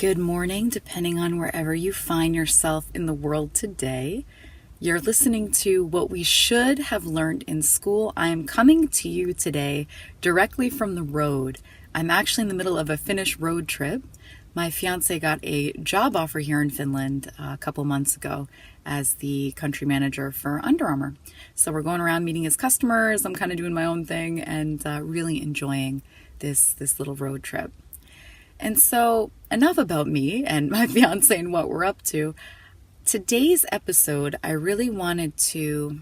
Good morning, depending on wherever you find yourself in the world today. You're listening to What We Should Have Learned in School. I am coming to you today directly from the road. I'm actually in the middle of a Finnish road trip. My fiance got a job offer here in Finland a couple months ago as the country manager for Under Armour. So we're going around meeting his customers. I'm kind of doing my own thing and really enjoying this little road trip. And so, enough about me and my fiance and what we're up to. Today's episode, I really wanted to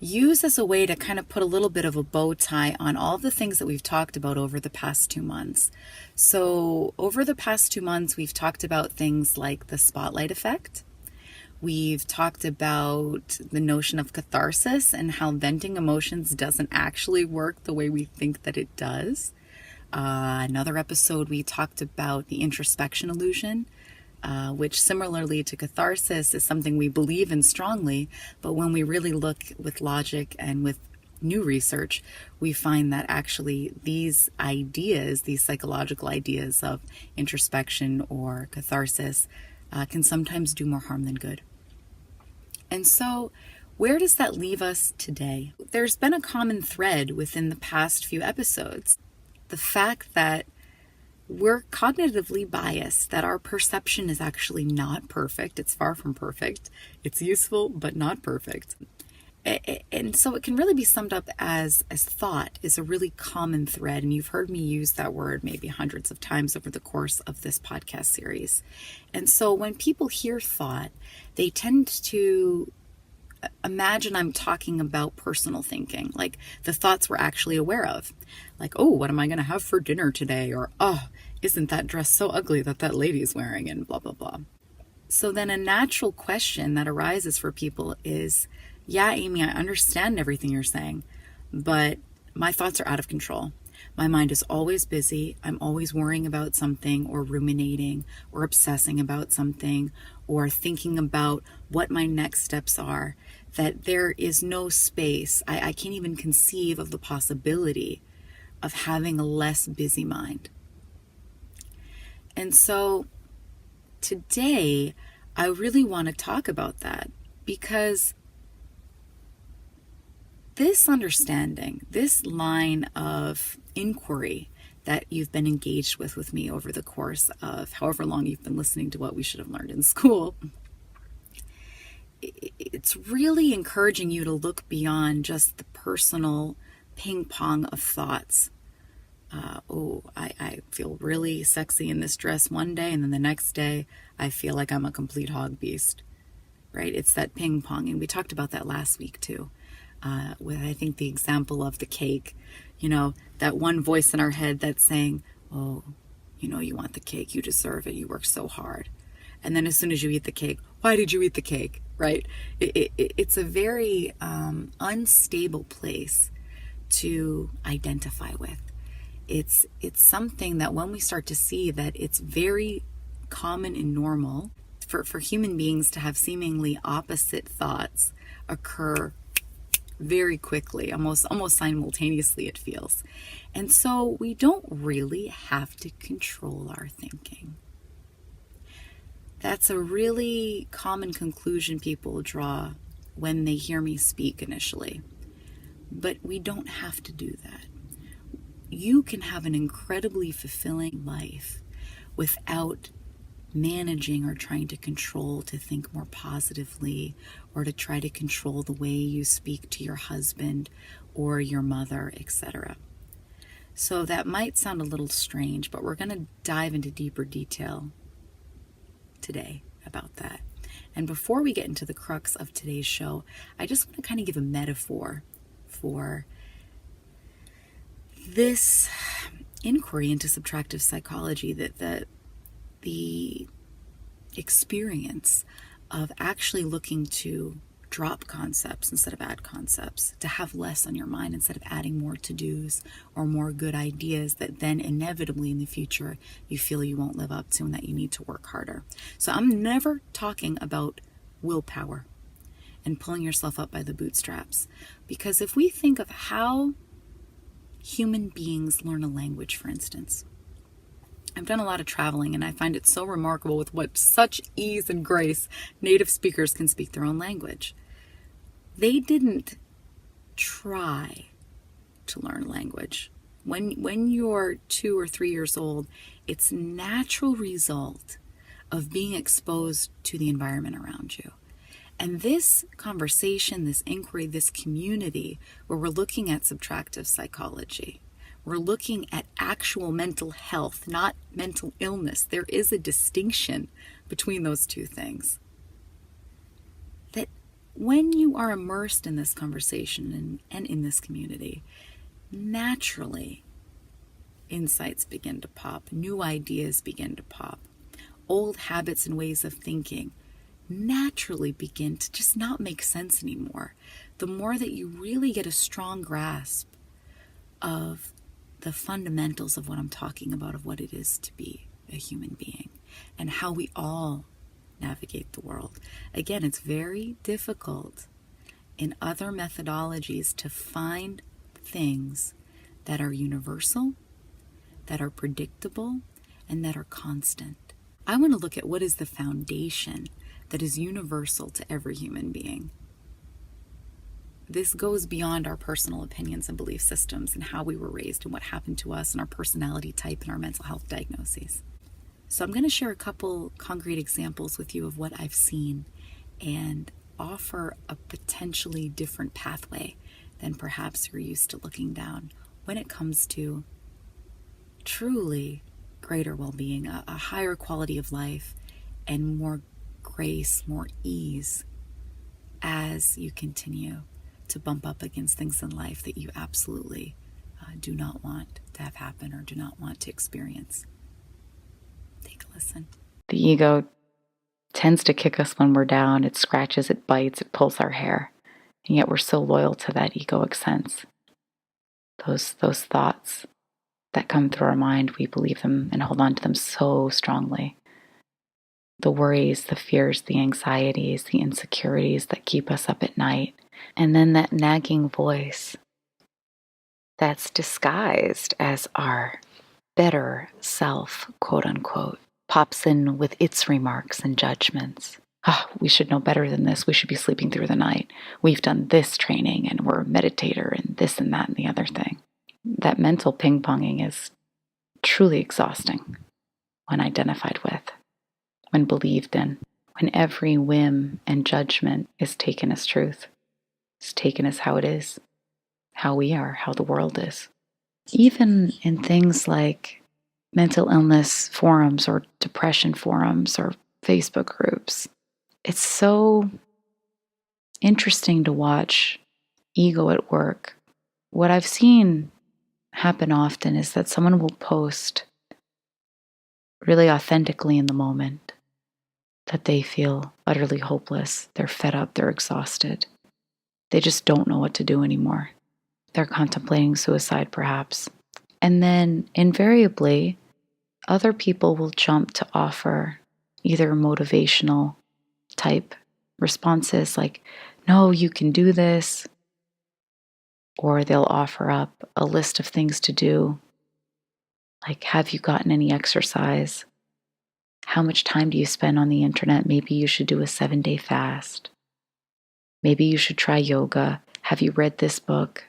use as a way to kind of put a little bit of a bow tie on all the things that we've talked about over the past 2 months. So, over the past 2 months, we've talked about things like the spotlight effect. We've talked about the notion of catharsis and how venting emotions doesn't actually work the way we think that it does. Another episode, we talked about the introspection illusion, which similarly to catharsis is something we believe in strongly, but when we really look with logic and with new research, we find that actually these ideas, these psychological ideas of introspection or catharsis, can sometimes do more harm than good. And so, where does that leave us today? There's been a common thread within the past few episodes. The fact that we're cognitively biased, that our perception is actually not perfect. It's far from perfect. It's useful, but not perfect. And so it can really be summed up as thought is a really common thread. And you've heard me use that word maybe hundreds of times over the course of this podcast series. And so when people hear thought, they tend to imagine I'm talking about personal thinking, like the thoughts we're actually aware of. Like, oh, what am I going to have for dinner today? Or, oh, isn't that dress so ugly that lady's wearing? And blah, blah, blah. So then a natural question that arises for people is, yeah, Amy, I understand everything you're saying, but my thoughts are out of control. My mind is always busy. I'm always worrying about something or ruminating or obsessing about something or thinking about what my next steps are, that there is no space. I can't even conceive of the possibility of having a less busy mind. And so today, I really want to talk about that because this understanding, this line of inquiry that you've been engaged with me over the course of however long you've been listening to What We Should Have Learned in School, it's really encouraging you to look beyond just the personal ping pong of thoughts. I feel really sexy in this dress one day, and then the next day I feel like I'm a complete hog beast, right? It's that ping pong, and we talked about that last week too. With I think the example of the cake, that one voice in our head that's saying, oh, you want the cake, you deserve it, you work so hard. And then as soon as you eat the cake, why did you eat the cake, right? It's a very unstable place to identify with. It's something that when we start to see that it's very common and normal for human beings to have seemingly opposite thoughts occur very quickly, almost simultaneously it feels. And so we don't really have to control our thinking. That's a really common conclusion people draw when they hear me speak initially. But we don't have to do that. You can have an incredibly fulfilling life without managing or trying to control to think more positively or to try to control the way you speak to your husband or your mother, etc. So that might sound a little strange, but we're going to dive into deeper detail today about that. And before we get into the crux of today's show, I just want to kind of give a metaphor for this inquiry into subtractive psychology, that the experience of actually looking to drop concepts instead of add concepts, to have less on your mind instead of adding more to-dos or more good ideas that then inevitably in the future you feel you won't live up to and that you need to work harder. So I'm never talking about willpower and pulling yourself up by the bootstraps, because if we think of how human beings learn a language, for instance, I've done a lot of traveling, and I find it so remarkable with what such ease and grace native speakers can speak their own language. They didn't try to learn language. When you're 2 or 3 years old, it's a natural result of being exposed to the environment around you. And this conversation, this inquiry, this community, where we're looking at subtractive psychology, we're looking at actual mental health, not mental illness. There is a distinction between those two things. That when you are immersed in this conversation and in this community, naturally, insights begin to pop, new ideas begin to pop, old habits and ways of thinking naturally begin to just not make sense anymore. The more that you really get a strong grasp of the fundamentals of what I'm talking about, of what it is to be a human being and how we all navigate the world. Again, it's very difficult in other methodologies to find things that are universal, that are predictable, and that are constant. I want to look at what is the foundation that is universal to every human being. This goes beyond our personal opinions and belief systems and how we were raised and what happened to us and our personality type and our mental health diagnoses. So I'm going to share a couple concrete examples with you of what I've seen and offer a potentially different pathway than perhaps you're used to looking down when it comes to truly greater well-being, a higher quality of life, and more grace, more ease as you continue to bump up against things in life that you absolutely do not want to have happen or do not want to experience. Take a listen. The ego tends to kick us when we're down. It scratches, it bites, it pulls our hair. And yet we're so loyal to that egoic sense. Those thoughts that come through our mind, we believe them and hold on to them so strongly. The worries, the fears, the anxieties, the insecurities that keep us up at night. And then that nagging voice that's disguised as our better self, quote unquote, pops in with its remarks and judgments. We should know better than this. We should be sleeping through the night. We've done this training and we're a meditator and this and that and the other thing. That mental ping-ponging is truly exhausting when identified with, when believed in, when every whim and judgment is taken as truth. It's taken as how it is, how we are, how the world is. Even in things like mental illness forums or depression forums or Facebook groups, it's so interesting to watch ego at work. What I've seen happen often is that someone will post really authentically in the moment that they feel utterly hopeless, they're fed up, they're exhausted. They just don't know what to do anymore. They're contemplating suicide, perhaps. And then, invariably, other people will jump to offer either motivational type responses like, no, you can do this. Or they'll offer up a list of things to do. Like, have you gotten any exercise? How much time do you spend on the internet? Maybe you should do a 7-day fast. Maybe you should try yoga. Have you read this book?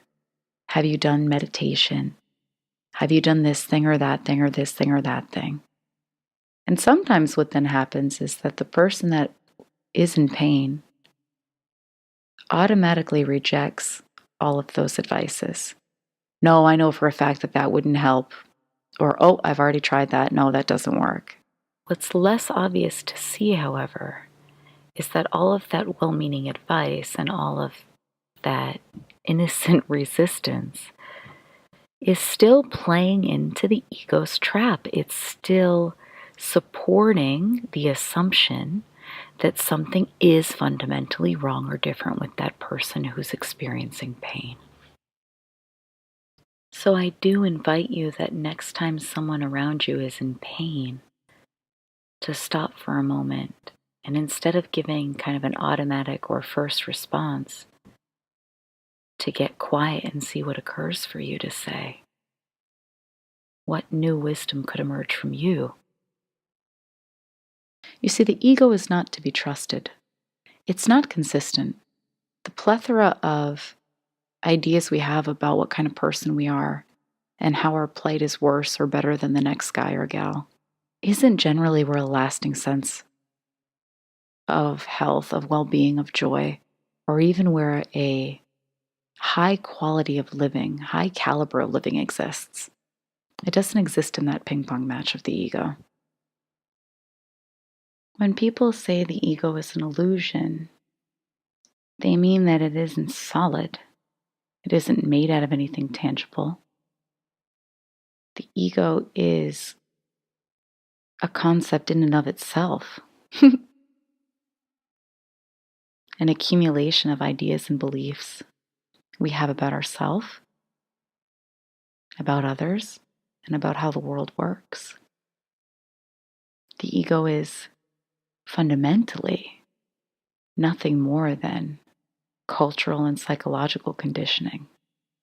Have you done meditation? Have you done this thing or that thing or this thing or that thing? And sometimes what then happens is that the person that is in pain automatically rejects all of those advices. No, I know for a fact that that wouldn't help. Or, oh, I've already tried that. No, that doesn't work. What's less obvious to see, however, is that all of that well-meaning advice and all of that innocent resistance is still playing into the ego's trap. It's still supporting the assumption that something is fundamentally wrong or different with that person who's experiencing pain. So I do invite you that next time someone around you is in pain, to stop for a moment and instead of giving kind of an automatic or first response, to get quiet and see what occurs for you to say. What new wisdom could emerge from you? You see, the ego is not to be trusted. It's not consistent. The plethora of ideas we have about what kind of person we are and how our plight is worse or better than the next guy or gal isn't generally where a lasting sense of health, of well being, of joy, or even where a high quality of living, high caliber of living exists. It doesn't exist in that ping pong match of the ego. When people say the ego is an illusion, they mean that it isn't solid. It isn't made out of anything tangible. The ego is a concept in and of itself, an accumulation of ideas and beliefs we have about ourselves, about others, and about how the world works. The ego is fundamentally nothing more than cultural and psychological conditioning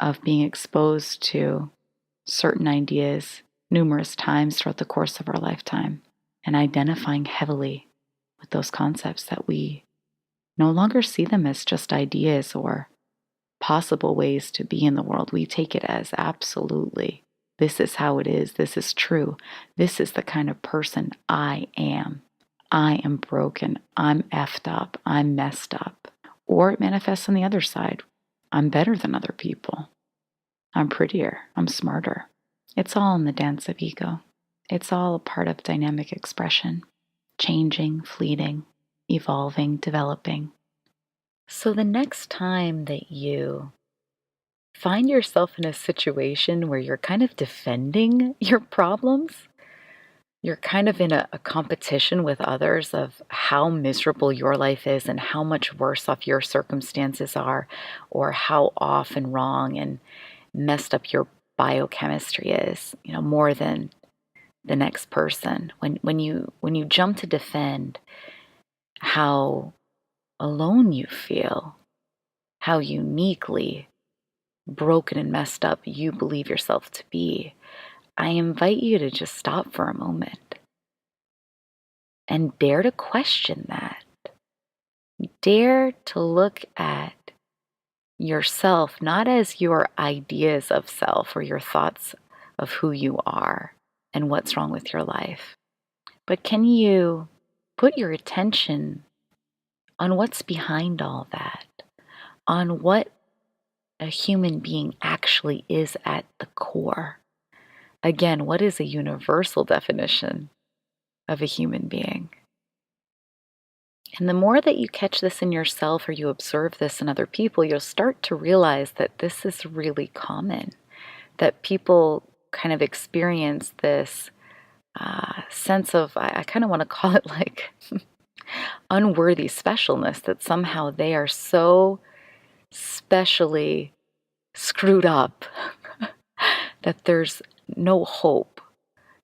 of being exposed to certain ideas numerous times throughout the course of our lifetime and identifying heavily with those concepts that we no longer see them as just ideas or possible ways to be in the world. We take it as absolutely, this is how it is, this is true, this is the kind of person I am. I am broken, I'm effed up, I'm messed up. Or it manifests on the other side. I'm better than other people. I'm prettier, I'm smarter. It's all in the dance of ego. It's all a part of dynamic expression, changing, fleeting, evolving, developing. So the next time that you find yourself in a situation where you're kind of defending your problems, you're kind of in a competition with others of how miserable your life is and how much worse off your circumstances are, or how off and wrong and messed up your biochemistry is, more than the next person. When you jump to defend how alone you feel, how uniquely broken and messed up you believe yourself to be, I invite you to just stop for a moment and dare to question that. Dare to look at yourself not as your ideas of self or your thoughts of who you are and what's wrong with your life, but can you put your attention on what's behind all that, on what a human being actually is at the core? Again, what is a universal definition of a human being? And the more that you catch this in yourself or you observe this in other people, you'll start to realize that this is really common, that people kind of experience this sense of, I kind of want to call it like unworthy specialness, that somehow they are so specially screwed up that there's no hope.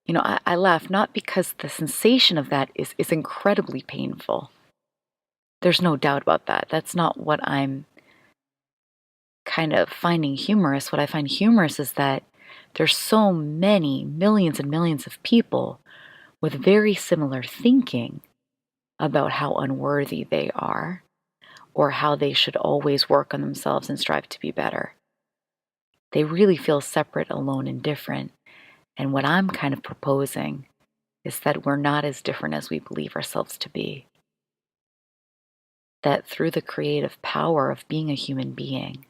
I laugh not because the sensation of that is incredibly painful. There's no doubt about that. That's not what I'm kind of finding humorous. What I find humorous is that there's so many millions and millions of people with very similar thinking about how unworthy they are or how they should always work on themselves and strive to be better. They really feel separate, alone, and different. And what I'm kind of proposing is that we're not as different as we believe ourselves to be. That through the creative power of being a human being,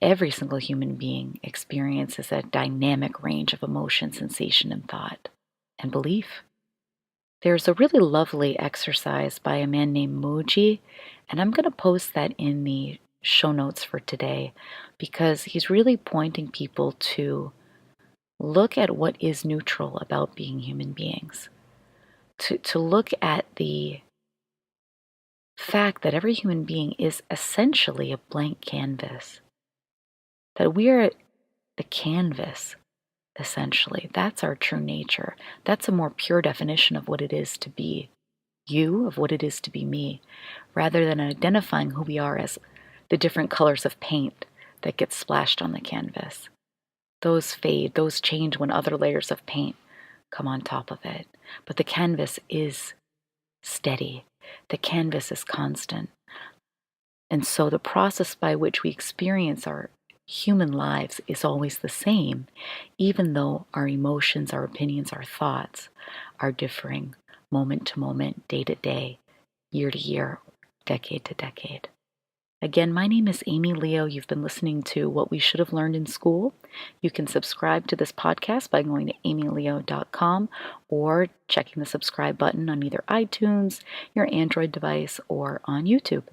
every single human being experiences a dynamic range of emotion, sensation, and thought, and belief. There's a really lovely exercise by a man named Muji, and I'm going to post that in the show notes for today because he's really pointing people to look at what is neutral about being human beings, to look at the fact that every human being is essentially a blank canvas, that we're the canvas, essentially. That's our true nature. That's a more pure definition of what it is to be you, of what it is to be me, rather than identifying who we are as the different colors of paint that get splashed on the canvas. Those fade, those change when other layers of paint come on top of it. But the canvas is steady, the canvas is constant. And so the process by which we experience our human lives is always the same, even though our emotions, our opinions, our thoughts are differing moment to moment, day to day, year to year, decade to decade. Again, my name is Amy Leo. You've been listening to What We Should Have Learned in School. You can subscribe to this podcast by going to amyleo.com or checking the subscribe button on either iTunes, your Android device, or on YouTube.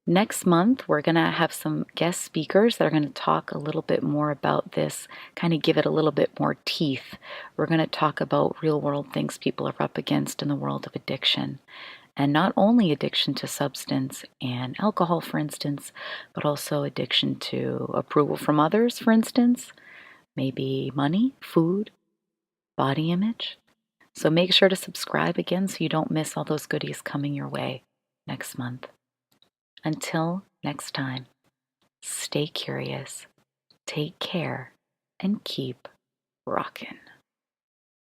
Next month, we're going to have some guest speakers that are going to talk a little bit more about this, kind of give it a little bit more teeth. We're going to talk about real world things people are up against in the world of addiction. And not only addiction to substance and alcohol, for instance, but also addiction to approval from others, for instance, maybe money, food, body image. So make sure to subscribe again so you don't miss all those goodies coming your way next month. Until next time, stay curious, take care, and keep rockin'.